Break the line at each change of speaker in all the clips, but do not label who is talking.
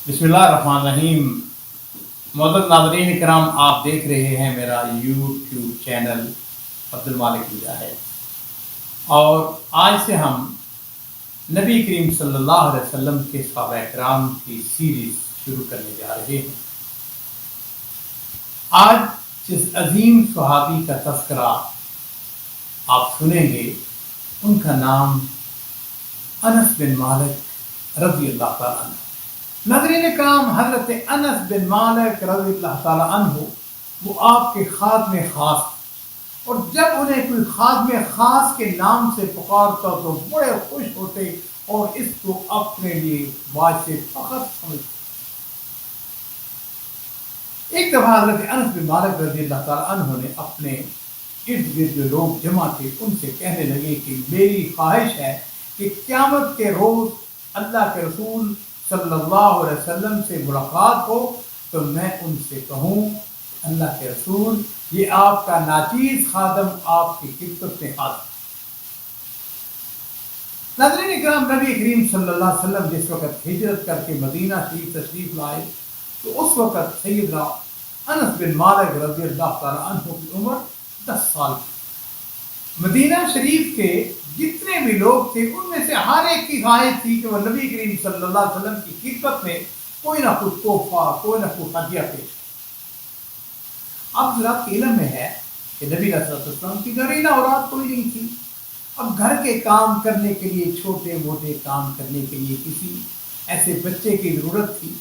बिस्मिल्लाहिर्रहमानिर्रहीम। मुअज़्ज़ज़ नाज़रीन इकराम, आप देख रहे हैं मेरा यूट्यूब चैनल अब्दुल मालिक मुजाहिद। और आज से हम नबी करीम सल्लल्लाहु अलैहि वसल्लम के सहाबा इकराम की सीरीज शुरू करने जा रहे हैं। आज जिस अजीम सहाबी का तज़किरा आप सुनेंगे, उनका नाम अनस बिन मालिक रज़ी अल्लाह तआला अन्हु। नाज़रीन इकराम, हज़रत अनस बिन मालिक रज़ी अल्लाह तआला अन्हु वो आपके खादमे खास, और जब उन्हें कोई खादमे खास के नाम से पुकारता तो बड़े खुश होते और इसको अपने लिए वाजिब फख्र समझते। एक दफ़ा हज़रत अनस बिन मालिक रज़ी अल्लाह तआला अन्हु ने अपने इर्द गिर्द जो लोग जमा थे उनसे कहने लगे कि मेरी ख्वाहिश है कि क़यामत के रोज़ अल्लाह के रसूल सल्लल्लाहु अलैहि वसल्लम से मुलाकात हो तो मैं उनसे कहूँ, अल्लाह के रसूल, ये आपका नाचीज़ खादम आपकी खिदमत में हाज़िर। नाज़रीन इकराम, नबी करीम सल्लल्लाहु अलैहि वसल्लम जिस वक़्त हिजरत करके मदीना शरीफ तशरीफ़ लाए तो उस वक़्त सैयदना अनस बिन मालिक रज़ी अल्लाह तआला अन्हु की उम्र 10 साल थी। मदीना शरीफ के जितने भी लोग थे उनमें से हर एक की ख्वाहिश थी कि वह नबी करीम सल्लल्लाहु अलैहि वसल्लम की खिदमत में कोई ना कोई तोहफा, कोई ना कोई हदिया पेश। अब जरा इल्म में है कि नबी सल्लल्लाहु की नरीना औलाद कोई नहीं थी। अब घर के काम करने के लिए, छोटे मोटे काम करने के लिए किसी ऐसे बच्चे की ज़रूरत थी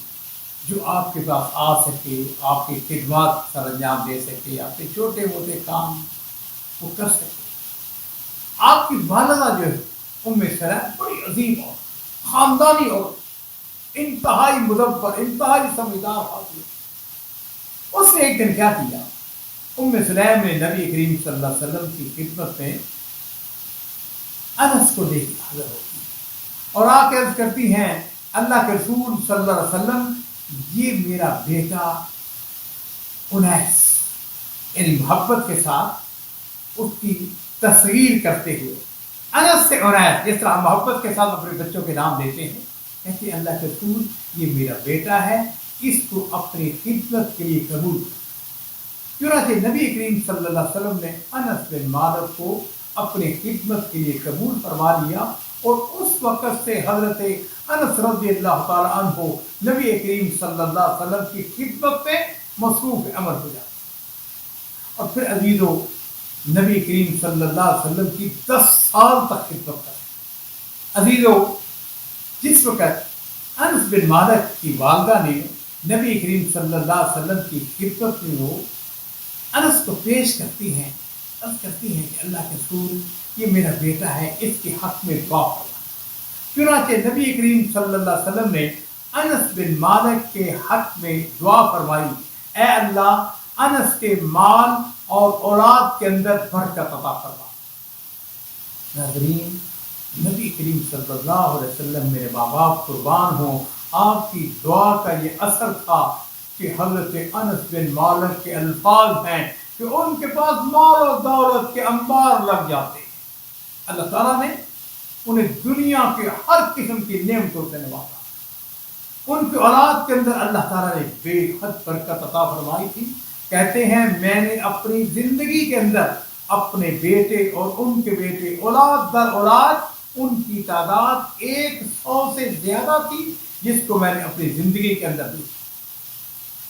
जो आपके पास आ सके, आपकी खिदमत सर अंजाम दे सके, आपके छोटे मोटे काम वो कर सके। आपकी वालिदा जो है उम्मे सलम बड़ी अजीम और ख़ानदानी और इंतहाई मुदब्बर, इंतहाई समझदार आदमी। उसने एक दिन क्या किया, उम्मे सलम ने नबी करीम सल्लल्लाहु अलैहि वसल्लम की खिदमत में अनस को लेकर हाजिर होती और आके अर्ज करती हैं, अल्लाह के रसूल सल्लल्लाहु अलैहि वसल्लम, ये मेरा बेटा उनैस, यानी मोहब्बत के साथ उसकी तस्वीर करते हुए अनस से उनैस, जिस तरह मोहब्बत के साथ अपने बच्चों के नाम देते हैं, कहते अल्लाह के रसूल, ये मेरा बेटा है, इसको अपनी खिदमत के लिए कबूल कर। चुनांचे नबी करीम सल्लल्लाहु अलैहि वसल्लम ने अनस बिन मालिक को अपनी खिदमत के लिए कबूल फरमा लिया और उस वक़्त से हज़रत अनस रज़ी अल्लाह तआला अन्हु नबी करीम सल्लल्लाहु अलैहि वसल्लम की खिदमत में मसरूफ़ अमल हो जाते। और फिर अजीज़ों, नबी करीम सल्लल्लाहु अलैहि वसल्लम की 10 साल तक खिदमत कर। अजीज़ों, जिस वक़्त अनस बिन मालिक की वालिदा ने नबी करीम सल्लल्लाहु अलैहि वसल्लम की खिदमत में वो अनस को पेश करती हैं, अर्ज़ करती हैं कि अल्लाह के रसूल, ये मेरा बेटा है, इसके हक़ में दुआ फरमा। चुनांचे नबी करीम सल्लल्लाहु अलैहि वसल्लम ने अनस बिन मालिक के हक़ में दुआ फरमाई, ऐ अल्लाह, अनस के माल और औलाद के अंदर बरकत अता फरमा। नाज़रीन, नबी करीम सल्लल्लाहु अलैहि वसल्लम, मेरे माँ बाप कुर्बान हों, आपकी दुआ का ये असर था कि हज़रत अनस बिन मालिक के अल्फाज हैं कि उनके पास माल और दौलत के अंबार लग जाते। अल्लाह ताला ने उन्हें दुनिया के हर किस्म की नेमतों से नवाजा। उनके औलाद के अंदर अल्लाह ताला ने बेहद बरकत अता फरमाई थी। कहते हैं, मैंने अपनी जिंदगी के अंदर अपने बेटे और उनके बेटे, औलाद दर औलाद, उनकी तादाद 100 से ज्यादा थी जिसको मैंने अपनी जिंदगी के अंदर दी।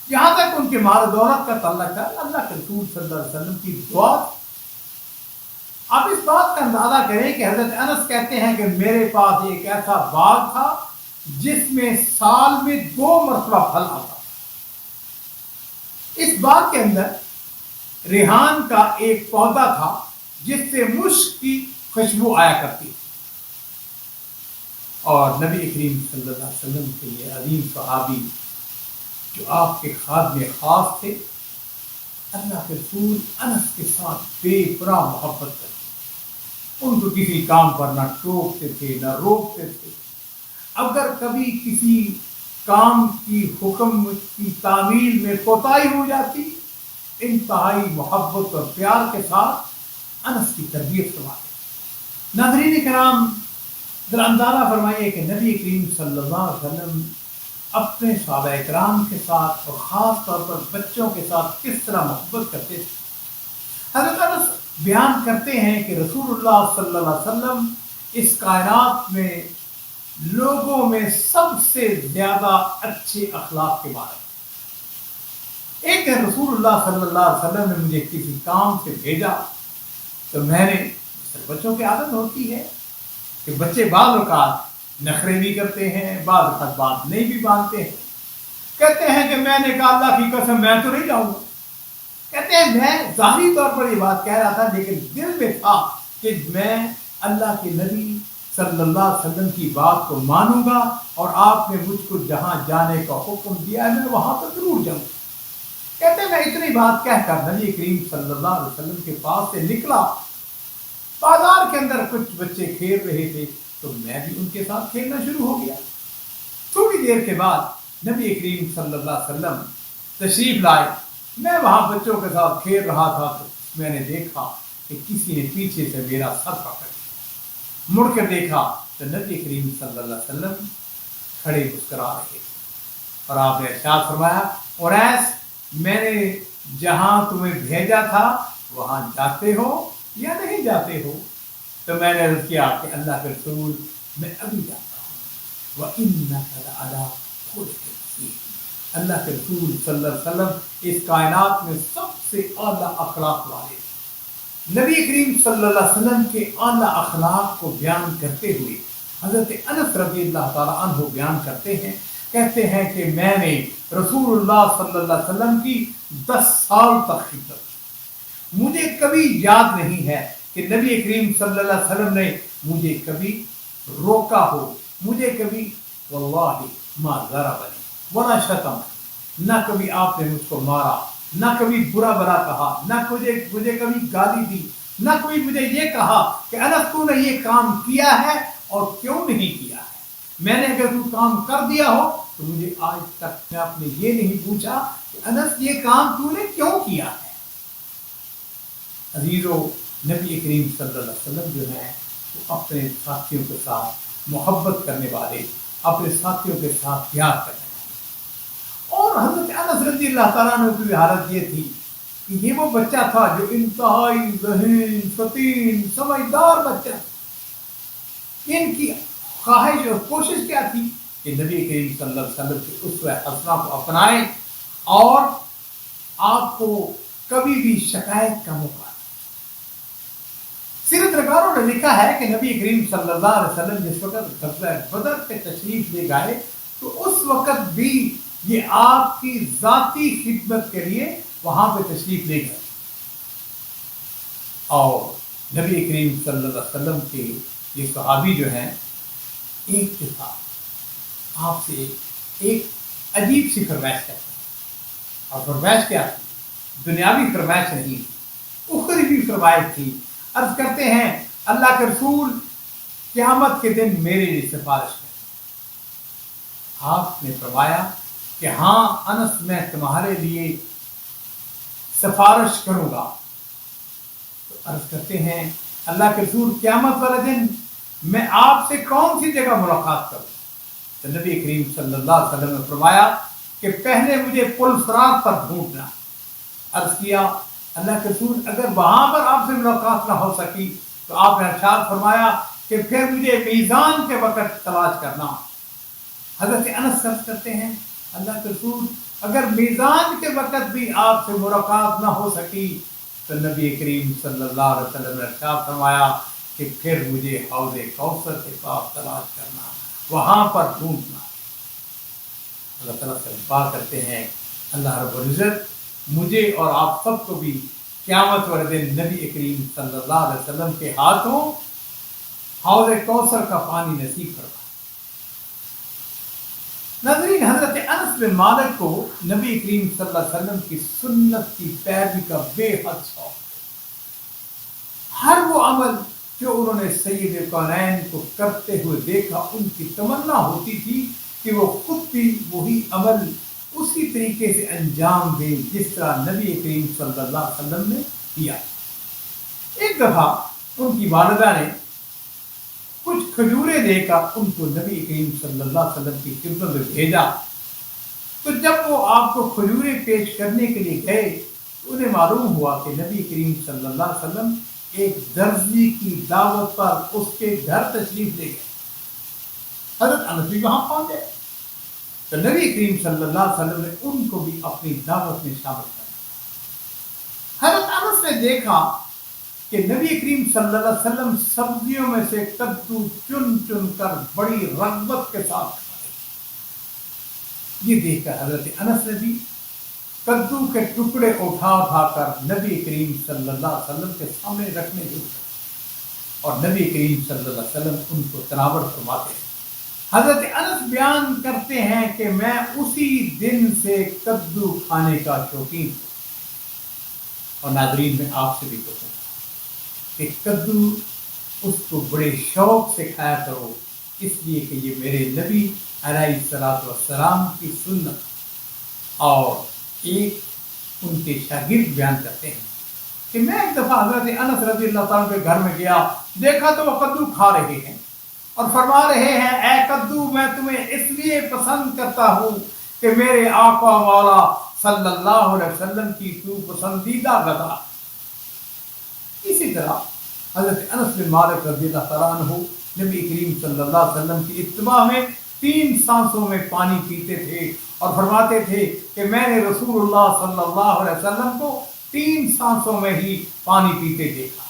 यहाँ तक उनके माल दौलत का तल्लुक है अल्लाह के रसूल सल्लल्लाहु अलैहि वसल्लम की दुआ। आप इस बात का अंदाजा करें कि हज़रत अनस कहते हैं कि मेरे पास एक ऐसा बाग था जिसमें साल में 2 मरतबा फल आता। इस बाग के अंदर रेहान का एक पौधा था जिससे मुश्क की खुशबू आया करती। और नबी करीम सल्लल्लाहु अलैहि वसल्लम के लिए अजीम सहाबी जो आपके खादमे खास थे, अल्लाह के रसूल अनस के साथ बेपरा मोहब्बत करते, उनको किसी काम पर ना टोकते थे ना रोकते थे। अगर कभी किसी काम की हुक्म की तामील में कोताही हो जाती, इंतहाई मोहब्बत और प्यार के साथ अनस की तरबियत करवाते। नाज़रीन किराम, जरा अंदाज़ा फरमाइए कि नबी करीम सल्लल्लाहु अलैहि वसल्लम अपने सहाबा इकराम के साथ और ख़ास तौर पर बच्चों के साथ किस तरह मोहब्बत करते थे। हज़रत अनस बयान करते हैं कि रसूलुल्लाह सल्लल्लाहु अलैहि वसल्लम इस कायनात में लोगों में सबसे ज़्यादा अच्छे अखलाक के बारे में। एक दिन रसूलुल्लाह सल्लल्लाहु अलैहि वसल्लम ने मुझे किसी काम से भेजा, तो मैंने, बच्चों की आदत होती है कि बच्चे बाज़ औक़ात नखरे भी करते हैं, बाज़ औक़ात बात नहीं भी मानते हैं। कहते हैं कि मैंने कहा अल्लाह की कसम मैं तो नहीं जाऊँगा। कहते हैं मैं ज़ाहिरी तौर पर ये बात कह रहा था, लेकिन दिल में था कि मैं अल्लाह के नबी सल्लल्लाहु अलैहि वसल्लम की बात को मानूंगा और आपने मुझको जहाँ जाने का हुक्म दिया है मैं वहाँ पर जरूर जाऊँगा। कहते हैं मैं इतनी बात कहकर नबी करीम सल्लल्लाहु अलैहि वसल्लम के पास से निकला। बाजार के अंदर कुछ बच्चे खेल रहे थे, तो मैं भी उनके साथ खेलना शुरू हो गया। थोड़ी देर के बाद नबी करीम सल्लल्लाहु अलैहि वसल्लम तशरीफ लाए। मैं वहाँ बच्चों के साथ खेल रहा था, तो मैंने देखा कि किसी ने पीछे से मेरा सर पकड़ लिया। मुड़ कर देखा तो नबी करीम सल्लल्लाहु अलैहि वसल्लम खड़े मुस्कुरा रहे थे और आपने इरशाद फरमाया, उनैस मैंने जहाँ तुम्हें भेजा था वहाँ जाते हो या नहीं जाते हो? तो मैंने अर्ज़ किया कि अल्लाह के रसूल मैं अभी जाता हूँ। व इन्नका लअला खुलुक़िन अज़ीम। अल्लाह के रसूल सल्लल्लाहु अलैहि वसल्लम इस कायनात में सबसे आला अखलाक वाले थे। नबी करीम सल्लल्लाहु अलैहि वसल्लम के आला अखलाक को बयान करते हुए हज़रत अनस रज़ियल्लाहु ताला अन्हु बयान करते हैं, कहते हैं कि मैंने रसूलुल्लाह सल्लल्लाहु अलैहि वसल्लम की 10 साल तक खिदमत की। मुझे कभी याद नहीं है कि नबी करीम सल्लल्लाहु अलैहि वसल्लम ने मुझे कभी रोका हो, मुझे कभी वल्लाहि मा ज़रबनी वला शतमनी, ना कभी आपने मुझको मारा, ना कभी बुरा भला कहा, ना मुझे कभी गाली दी, ना कभी मुझे ये कहा कि अनस तूने ये काम किया है और क्यों नहीं किया है। मैंने अगर तू काम कर दिया हो तो मुझे आज तक मैं आपने ये नहीं पूछा कि अनस ये काम तूने क्यों किया है। अजीजों, नबी करीम सल्लल्लाहु अलैहि वसल्लम जो है वो अपने साथियों के साथ मोहब्बत करने वाले, अपने साथियों के साथ प्यार करने वाले। और हज़रत अनस रज़ियल्लाहु ताला अन्हु की हालत ये थी कि ये वो बच्चा था जो इंतहाई ज़हीन, फतीन, समझदार बच्चा। इनकी ख्वाहिश और कोशिश क्या थी कि नबी करीम सल्लल्लाहु अलैहि वसल्लम की उसवा हसना को अपनाएं और आपको कभी भी शिकायत का मौका। सीरत नगारों ने लिखा है कि नबी करीम सल्लल्लाहु अलैहि वसल्लम जिस वक्त ग़ज़वा बदर पे तशरीफ ले गए तो उस वक्त भी ये आपकी ज़ाती खिदमत के लिए वहां पे तशरीफ ले गए और नबी करीम सल्लल्लाहु अलैहि वसल्लम के ये सहाबी जो हैं एक के साथ आपसे एक अजीब सी फरमाइश करते हैं। और फरमाइश क्या थी? दुनियावी फरमाइश नहीं, उखरवी फरमाइश थी। अर्ज करते हैं अल्लाह के रसूल क़यामत के दिन मेरे लिए सिफारिश करें। आपने फरमाया कि हाँ अनस मैं तुम्हारे लिए सिफारिश करूंगा। तो अर्ज करते हैं अल्लाह के रसूल क़यामत वाले दिन मैं आपसे कौन सी जगह मुलाकात करूं? तो नबी करीम सल्लल्लाहु अलैहि वसल्लम ने फरमाया कि पहले मुझे पुल सिरात पर ढूंढना। अर्ज किया अल्लाह के रसूल अगर वहां पर आपसे मुलाकात ना हो सकी तो आपने इरशाद फरमाया कि फिर मुझे मीज़ान के वक़्त तलाश करना। हज़रत अनस अर्ज करते हैं अल्लाह के रसूल अगर मीज़ान के वक़्त भी आपसे मुलाकात ना हो सकी तो नबी करीम सल्लल्लाहु अलैहि वसल्लम ने इरशाद फरमाया कि फिर मुझे हौज़े कौसर के पास तलाश करना, वहां पर ढूंढना। अल्लाह ताला से दुआ करते हैं अल्लाह रब्बुल इज़्ज़त मुझे और आप सबको भी क़यामत वाले दिन नबी करीम सल्लल्लाहु अलैहि वसल्लम के हाथों हौज़े कौसर का पानी नसीब फरमाए। नाज़रीन, हज़रत अनस बिन मालिक को नबी करीम सल्लल्लाहु अलैहि वसल्लम की सुन्नत की पैरवी का बेहद शौक। हर वो अमल जो उन्होंने सैयद कौनैन को करते हुए देखा उनकी तमन्ना होती थी कि वो खुद भी वही अमल उसी तरीके से अंजाम दे जिस तरह नबी करीम सल्लल्लाहु अलैहि वसल्लम ने किया। एक दफा उनकी वालिदा ने कुछ खजूरें देकर उनको नबी करीम सल्लल्लाहु अलैहि वसल्लम की खिदमत में भेजा تو جب وہ آپ کو کھجوریں پیش کرنے کے لیے گئے تو انہیں معلوم ہوا کہ نبی کریم صلی اللہ علیہ وسلم ایک درزی کی دعوت پر اس کے گھر تشریف لے گئے۔ حضرت انس بھی وہاں پہنچے تو نبی کریم صلی اللہ علیہ وسلم نے ان کو بھی اپنی دعوت میں شامل کر دیا۔ حضرت انس نے دیکھا کہ نبی کریم صلی اللہ علیہ وسلم سبزیوں میں سے کدو چن چن کر بڑی رغبت کے ساتھ کھائے۔ یہ دیکھ کر حضرت انس نے بھی کدو کے ٹکڑے اٹھا اٹھا کر نبی کریم صلی اللہ علیہ وسلم کے سامنے رکھنے لگے اور نبی کریم صلی اللہ علیہ وسلم ان کو تناول فرماتے ہیں۔ حضرت انس بیان کرتے ہیں کہ میں اسی دن سے کدو کھانے کا شوقین ہوں۔ اور ناظرین میں آپ سے بھی پوچھوں کہ کدو اس کو بڑے شوق سے کھایا کرو، اس لیے کہ یہ میرے نبی علیہ الصلوۃ والسلام کی سنت۔ اور ایک ان کے شاگرد بیان کرتے ہیں کہ میں ایک دفعہ حضرت انس رضی اللہ تعالیٰ کے گھر میں گیا، دیکھا تو وہ کدو کھا رہے ہیں اور فرما رہے ہیں اے کدو میں تمہیں اس لیے پسند کرتا ہوں کہ میرے آقا مولا صلی اللہ علیہ وسلم کی تو پسندیدہ غذا۔ اسی طرح حضرت انس بن مالک رضی اللہ تعالیٰ عنہ نبی کریم صلی اللہ علیہ وسلم کی اتباع میں 3 سانسوں میں پانی پیتے تھے اور فرماتے تھے کہ میں نے رسول اللہ صلی اللہ علیہ وسلم کو 3 سانسوں میں ہی پانی پیتے دیکھا۔